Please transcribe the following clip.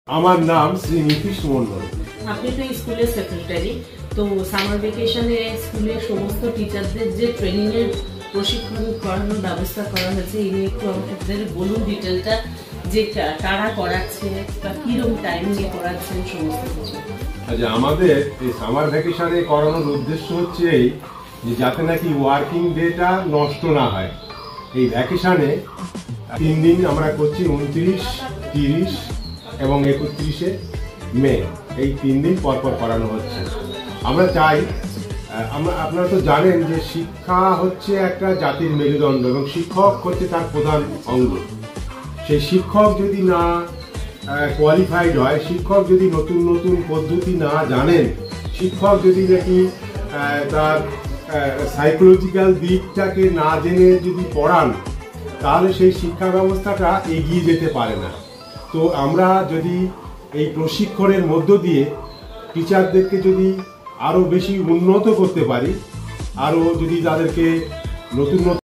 আমার নাম শ্রী নীতিশ মন্ডল। আপনি তো স্কুলের সেক্রেটারি, তো সামার ভ্যাকেশনে স্কুলের সমস্ত টিচারদের যে ট্রেনিং এর প্রশিক্ষণ করানোর ব্যবস্থা করা হয়েছে, এই নিয়ে একটু আমাদের বলুন ডিটেলটা, যে কারা করাচ্ছে বা কিরকম টাইমিংয়ে করাচ্ছেন সমস্ত কিছু। আচ্ছা, আমাদের এই সামার ভ্যাকেশনে করানোর উদ্দেশ্য হচ্ছে এই যে যাতে নাকি ওয়ার্কিং ডেটা নষ্ট না হয়। এই ভ্যাকেশনে 3 দিন আমরা করছি, 29, 30 এবং 31শে মে, এই 3 দিন পর পর করানো হচ্ছে। আমরা চাই, আপনারা তো জানেন যে শিক্ষা হচ্ছে একটা জাতির মেরুদণ্ড এবং শিক্ষক হচ্ছে তার প্রধান অঙ্গ। সেই শিক্ষক যদি না কোয়ালিফাইড হয়, শিক্ষক যদি নতুন নতুন পদ্ধতি না জানেন, শিক্ষক যদি নাকি তার সাইকোলজিক্যাল দিকটাকে না জেনে যদি পড়ান, তাহলে সেই শিক্ষা ব্যবস্থাটা এগিয়ে যেতে পারে না। তো আমরা যদি এই প্রশিক্ষণের মধ্য দিয়ে টিচারদেরকে যদি আরও বেশি উন্নত করতে পারি, আরও যদি তাদেরকে নতুন নতুন